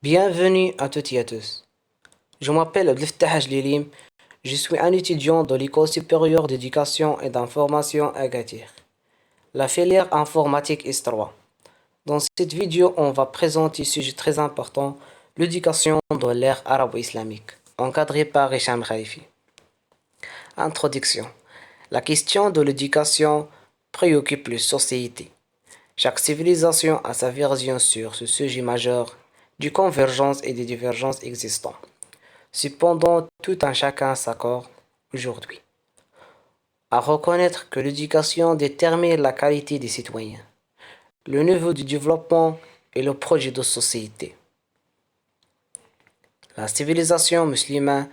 Bienvenue à toutes et à tous. Je m'appelle Abdelftah Lilim. Je suis un étudiant de l'École supérieure d'éducation et d'information à Agadir, la filière informatique S3. Dans cette vidéo, on va présenter un sujet très important, l'éducation dans l'ère arabo-islamique, encadré par Hicham Khalifi. Introduction. La question de l'éducation préoccupe les sociétés. Chaque civilisation a sa version sur ce sujet majeur, des convergences et des divergences existantes. Cependant, tout un chacun s'accorde aujourd'hui à reconnaître que l'éducation détermine la qualité des citoyens, le niveau du développement et le projet de société. La civilisation musulmane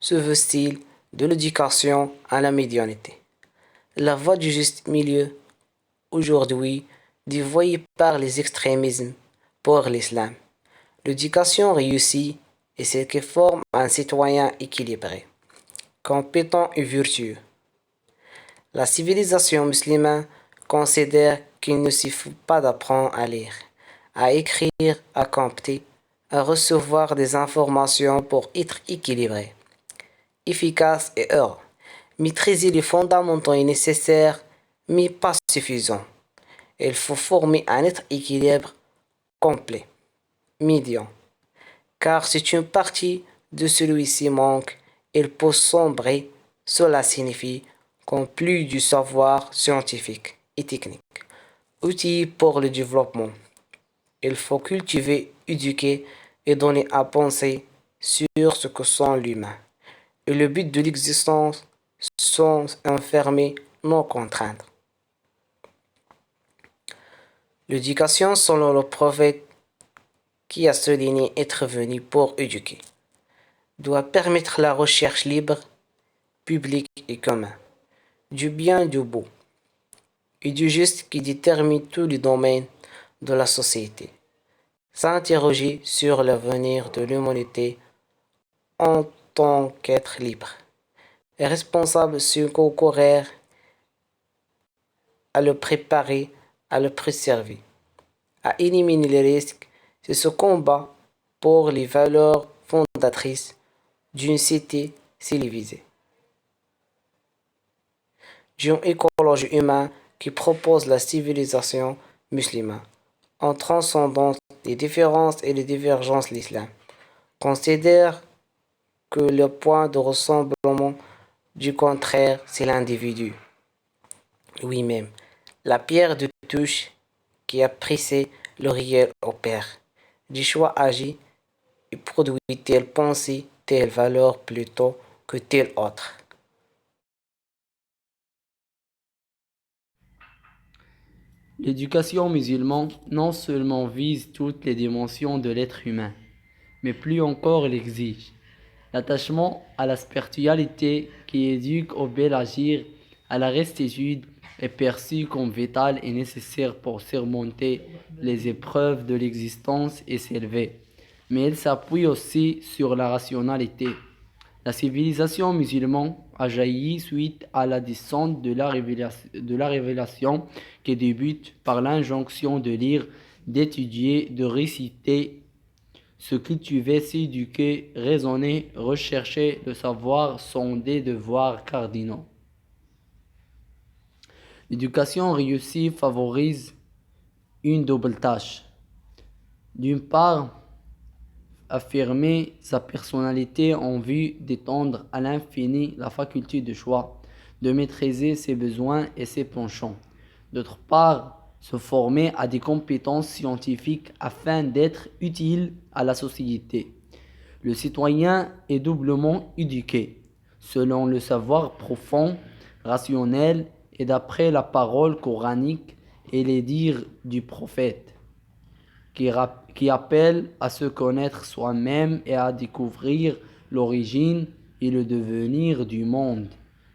se veut-il de l'éducation à la médianité. La voie du juste milieu, aujourd'hui dévoyée par les extrémismes pour l'islam. L'éducation réussie est celle qui forme un citoyen équilibré, compétent et vertueux. La civilisation musulmane considère qu'il ne suffit pas d'apprendre à lire, à écrire, à compter, à recevoir des informations pour être équilibré, efficace et heureux. Maîtriser les fondamentaux est nécessaire, mais pas suffisant. Il faut former un être équilibre complet, médian, car si une partie de celui-ci manque, il peut sombrer. Cela signifie qu'en plus du savoir scientifique et technique, outil pour le développement, il faut cultiver, éduquer et donner à penser sur ce que sont l'humain et le but de l'existence sans enfermer, non contraindre. L'éducation, selon le prophète qui a souligné être venu pour éduquer, doit permettre la recherche libre, publique et commune, du bien et du beau, et du juste qui détermine tous les domaines de la société. S'interroger sur l'avenir de l'humanité en tant qu'être libre et responsable sur concourir à le préparer, à le préserver, à éliminer les risques. C'est ce combat pour les valeurs fondatrices d'une cité civilisée, d'une écologie humaine qui propose la civilisation musulmane, en transcendant les différences et les divergences de l'islam, considère que le point de rassemblement du contraire, c'est l'individu lui-même, la pierre de touche qui a pressé le réel au père, du choix agi et produit telle pensée, telle valeur plutôt que telle autre. L'éducation musulmane non seulement vise toutes les dimensions de l'être humain, mais plus encore l'exige. L'attachement à la spiritualité qui éduque au bel agir, à la restitude, est perçu comme vital et nécessaire pour surmonter les épreuves de l'existence et s'élever. Mais elle s'appuie aussi sur la rationalité. La civilisation musulmane a jailli suite à la descente de la révélation qui débute par l'injonction de lire, d'étudier, de réciter, se cultiver, s'éduquer, raisonner, rechercher le savoir sont des devoirs cardinaux. L'éducation réussie favorise une double tâche. D'une part, affirmer sa personnalité en vue d'étendre à l'infini la faculté de choix, de maîtriser ses besoins et ses penchants. D'autre part, se former à des compétences scientifiques afin d'être utile à la société. Le citoyen est doublement éduqué, selon le savoir profond, rationnel et d'après la parole coranique et les dires du prophète qui appelle à se connaître soi-même et à découvrir l'origine et le devenir du monde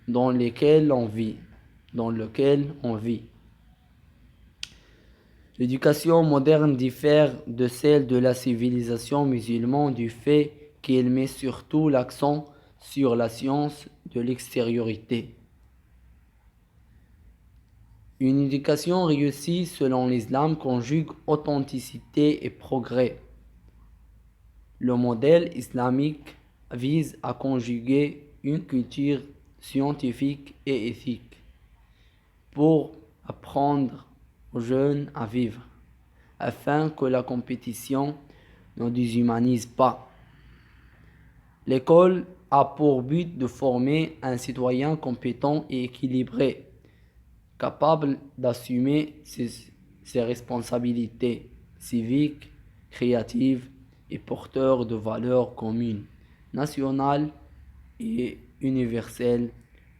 dans lequel on vit. L'éducation moderne diffère de celle de la civilisation musulmane du fait qu'elle met surtout l'accent sur la science de l'extériorité. Une éducation réussie selon l'islam conjugue authenticité et progrès. Le modèle islamique vise à conjuguer une culture scientifique et éthique pour apprendre aux jeunes à vivre, afin que la compétition ne déshumanise pas. L'école a pour but de former un citoyen compétent et équilibré, capable d'assumer ses responsabilités civiques, créatives et porteur de valeurs communes, nationales et universelles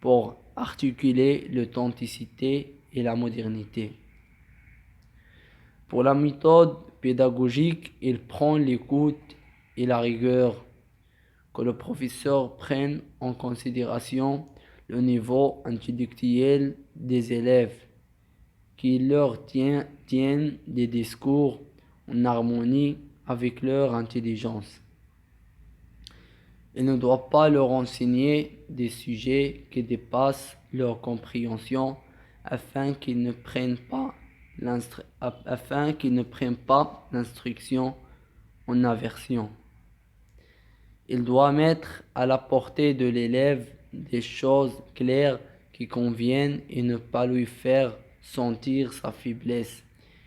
pour articuler l'authenticité et la modernité. Pour la méthode pédagogique, il prend l'écoute et la rigueur, que le professeur prenne en considération le niveau intellectuel des élèves, qu'il leur tienne des discours en harmonie avec leur intelligence. Il ne doit pas leur enseigner des sujets qui dépassent leur compréhension afin qu'ils ne prennent pas l'instruction en aversion. Il doit mettre à la portée de l'élève des choses claires qui conviennent et ne pas lui faire sentir sa faiblesse,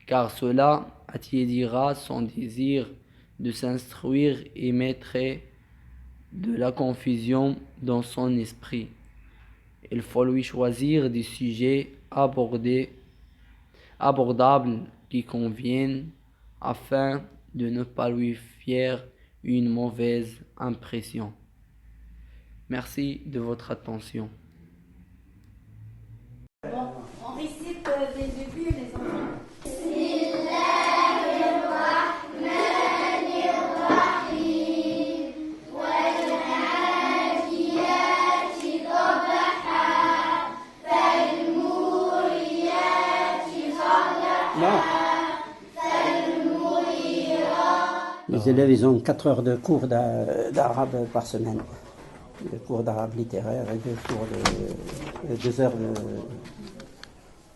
car cela attiédira son désir de s'instruire et mettrait de la confusion dans son esprit. Il faut lui choisir des sujets abordables qui conviennent afin de ne pas lui faire une mauvaise impression. Merci de votre attention. Bon, on récite dès le début, les enfants. Les élèves, ils ont 4 heures de cours d'arabe par semaine. De cours d'arabe littéraire et 2 heures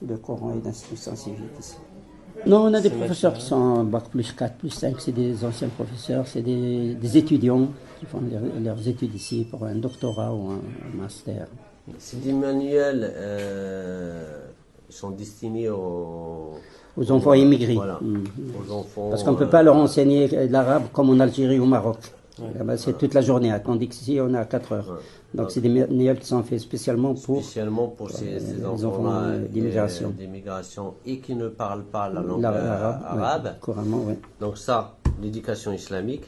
de Coran et d'instruction civique ici. Non, on a des professeurs qui sont Bac plus 4, plus 5, c'est des anciens professeurs, c'est des étudiants qui font leurs études ici pour un doctorat ou un master. Ces des manuels sont destinés aux enfants immigrés. Voilà, aux enfants, parce qu'on ne peut pas leur enseigner l'arabe comme en Algérie ou au Maroc. C'est toute la journée, tandis qu'ici on a 4 heures. Donc c'est des manuels qui sont faits spécialement pour ces enfants d'immigration et qui ne parlent pas la langue arabe. Couramment, oui. Donc ça, l'éducation islamique.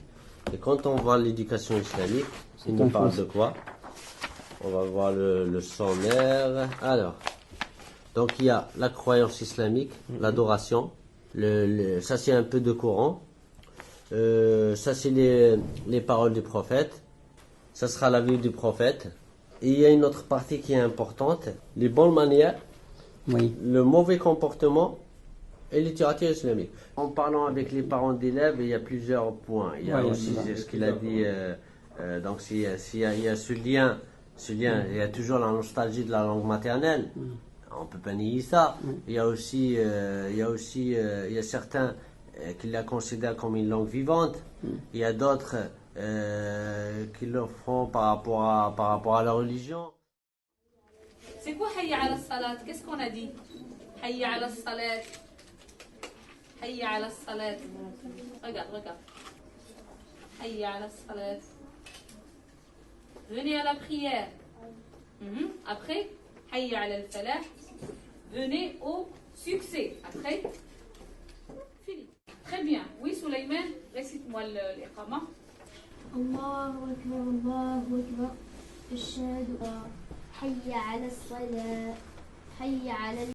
Et quand on voit l'éducation islamique, il nous parle de quoi? On va voir le sommaire. Alors, donc il y a la croyance islamique, l'adoration. Ça c'est un peu de Coran. Ça c'est les paroles du prophète. Ça sera la vie du prophète. Et il y a une autre partie qui est importante, les bonnes manières, le mauvais comportement et littérature islamique. En parlant avec les parents d'élèves, il y a plusieurs points. Il y a aussi ce qu'il a dit. Donc il y a ce lien, il y a toujours la nostalgie de la langue maternelle. On peut pas nier ça. Il y a aussi, il y a certains qui la considèrent comme une langue vivante. Il y a d'autres qui le font par rapport à la religion. C'est quoi Hayya ala salat? Qu'est-ce qu'on a dit? Hayya ala salat. Hayya ala salat. Regarde. Hayya ala salat. Venez à la prière. Après, Hayya ala al-falah. Venez au succès. Après, fini. Très bien. Oui, Souleymane, récite-moi l'iqama. الله أكبر الله أكبر أشهد حي على الصلاة حي على